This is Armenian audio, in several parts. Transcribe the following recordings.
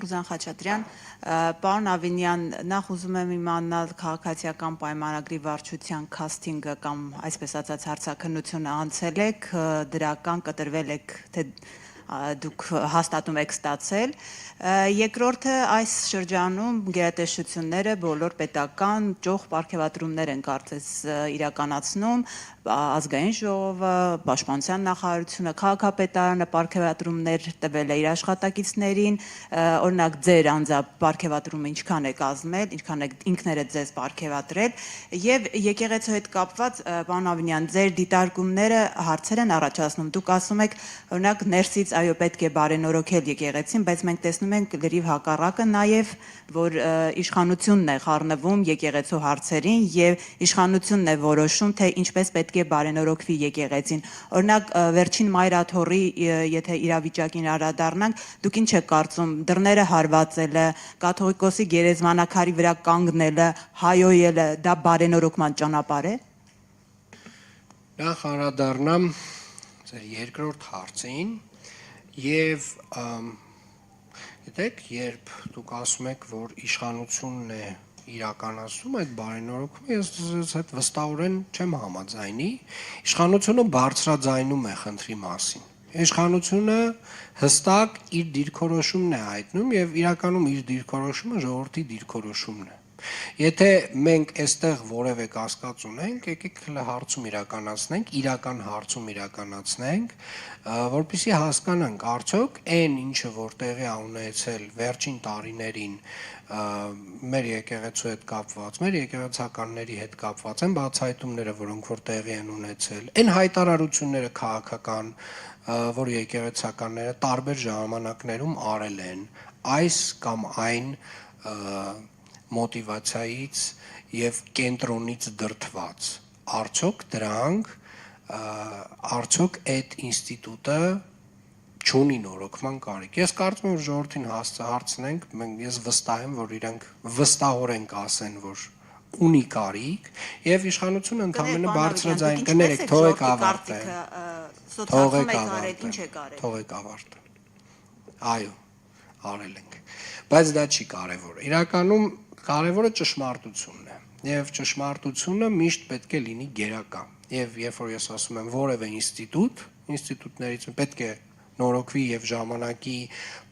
Ռուզան Խաչատրյան, պարոն Ավինյան, նախ ուզում եմ իմանալ քաղաքացիական պայմանագրի վարչության քասթինգը կամ այսպես ասած հարցաքննությունը անցել եք, դրական կտրվել եք, թե դուք հաստատում եք ստացել։ Երկրորդը այս շրջանում գերատեսչությունները բոլոր պետական ճոխ պարգևատրումներ են կարծես իրականացնում, ազգային ժողովը, պաշտպանության նախարարությունը, քաղաքապետարանը պարգևատրումներ տվել է իր աշխատակիցներին, օրինակ ձեր անձամբ պարգևատրումը ինչքան է կազմել, ինչքան եք ինքներդ ձեզ պարգևատրել, եւ եկեղեցու հետ կապված, պարոն Ավինյան, ձեր դիտարկումները հարցեր են առաջացնում, դուք ասում եք, օրինակ ներսից այո պետք է բարենորոգել եկեղեցին, բայց մենք տեսնում ենք լրիվ հակառակը նաեւ, որ իշխանությունն է խառնվում եկեղեցու հարցերին եւ իշխանությունն է որոշում, թե ինչպես պետք է բարենորոգվի եկեղեցին։ Օրինակ վերջին մայրաթոռի, եթե իրավիճակին անդրադառնանք, դուք ինչ եք կարծում, դռները հարվածելը, կաթողիկոսի գերեզմանակարի վրա կանգնելը, հայոյելը, դա բարենորոգման ճանապարհ է։ Նախ անդրադառնամ ձեր երկրորդ հարցին եւ գիտեք, երբ դուք ասում եք, որ իշխանությունն է իրականացում այդ բարենորոգումը, ես այդ վստահորեն չեմ համաձայնի, իշխանությունը բարձրաձայնում է խնդրի մասին։ Իշխանությունը հստակ իր դիրքորոշումն է հայտնում եւ իրականում իր դիրքորոշումը ժողովրդի դիրքորոշումն է։ Եթե մենք այստեղ որևէ կասկած ունենք, եկեք հարցում իրականացնենք, իրական հարցում իրականացնենք, որպեսզի հասկանանք արդյոք այն ինչը որ տեղի ունեցել վերջին տարիներին մեր եկեղեցու հետ կապված, մեր եկեղեցականների հետ կապված են բացահայտումները, որոնք որ տեղի են ունեցել, այն հայտարարությունները քաղաքական, որ եկեղեցականները տարբեր ժամանակներում արել են, այս կամ այն մոտիվացիայից եւ կենտրոնից դրդված, արդյոք այդ ինստիտուտը չունի նորոգման կարիք։ Ես կարծում եմ, որ ժողովրդին հարցնենք, ես վստահ եմ, որ իրանք վստահորեն կասեն, որ ունի կարիք եւ իշխանությունը ընդհանրապես բարձրաձայն կներեք, թողեք ավարտել։ Թողեք ավարտել։ Այո, արել ենք։ Բայց դա չի կարևոր։ Իրականում կարևորը ճշմարտությունն է եւ ճշմարտությունը միշտ պետք է լինի գերակա եւ երբ որ ես ասում եմ որևէ ինստիտուտներից պետք է նորոգվի եւ ժամանակի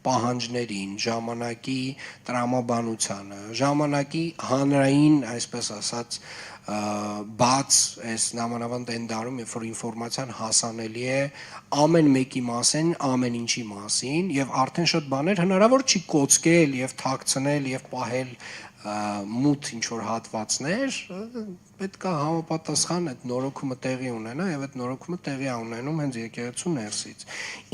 պահանջներին, ժամանակի տրամաբանությանը, ժամանակի հանրային, այսպես ասած, բաց այս նամանավանդ այն դարում, երբ որ ինֆորմացիան հասանելի է ամեն մեկի մասին, ամեն ինչի մասին եւ արդեն շատ բաներ հնարավոր չի կոծկել եւ թաքցնել եւ պահել մութ ինչ-որ հատվածներ, պետք է համապատասխան այդ նորոգումը տեղի ունենա եւ այդ նորոգումը տեղի ունենում հենց եկեղեցու ներսից։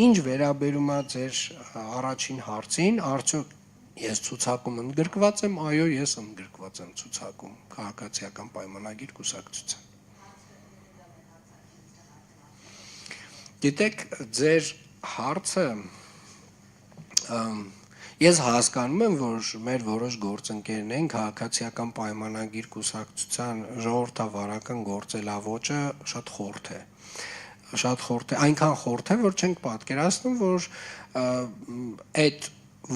Ինչ վերաբերում է ձեր առաջին հարցին, արդյոք ես ցուցակում ընդգրկված եմ, այո, ես ընդգրկված եմ ցուցակում, քաղաքացիական պայմանագիր կուսակցության։ Գիտեք, ձեր հարցը ես հասկանում եմ, որ մեր որոշ գործընկերներ են քաղաքացիական պայմանագիր կուսակցության ժողովրդավարական գործելավոճը շատ խորթ է։ Շատ խորթ է, այնքան խորթ է, որ չենք պատկերացնում, որ այդ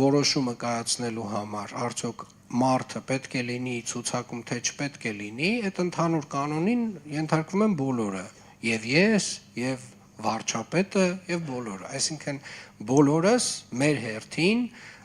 որոշումը կայացնելու համար արդյոք մարդը պետք է լինի ցուցակում, թե չպետք է լինի, այդ ընդհանուր կանոնին ենթարկվում են բոլորը, եւ ես, եւ վարչապետը, եւ բոլորը, այսինքն բոլորս մեր հերթին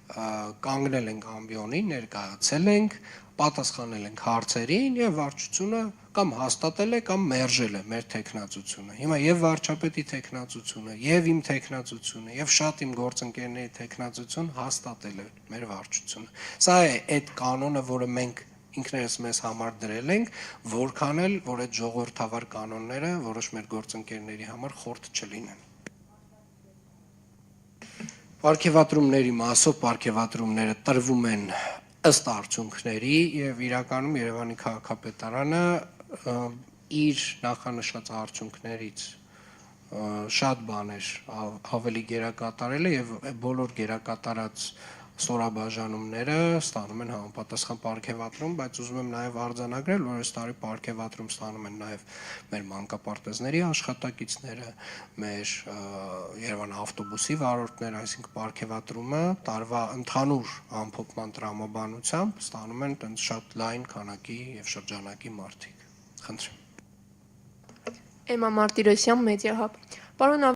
կանգնել ենք ամբիոնին, ներկայացել ենք, պատասխանել ենք հարցերին եւ վարչությունը կամ հաստատել է կամ մերժել է մեր տեխնացությունը։ Հիմա եւ վարչապետի տեխնացությունը, եւ իմ տեխնացությունը, եւ շատ իմ գործընկերների տեխնացություն հաստատել է մեր վարչությունը։ Սա է այդ կանոնը, որը մենք ինքներս մեզ համար դրել ենք, որքան էլ որ այդ ժողովրդավար կանոնները որոշ մեր գործընկերների համար խորտ չլինեն։ Պարգևատրումների մասով պարգևատրումները տրվում են ըստ արդյունքների եւ իրականում Երևանի քաղաքապետարանը իր նախանշած արդյունքներից շատ բաներ ավելի գերակատարել է եւ բոլոր գերակատարած ստորաբաժանումները ստանում են համապատասխան պարգևատրում, բայց ուզում եմ նաև արձանագրել, որ այս տարի պարգևատրում ստանում են նաև մեր մանկապարտեզների աշխատակիցները, մեր Երևան ավտոբուսի վարորդները, այսինքն պարգևատրումը տարվա ընդհանուր ամփոփման տրամաբանությամբ ստանում են տենց շատ լայն քանակի եւ շրջանակի մարդիկ։ Խնդրեմ։ Էմմա Մարտիրոսյան, Մեդիահաբ։ Պարոն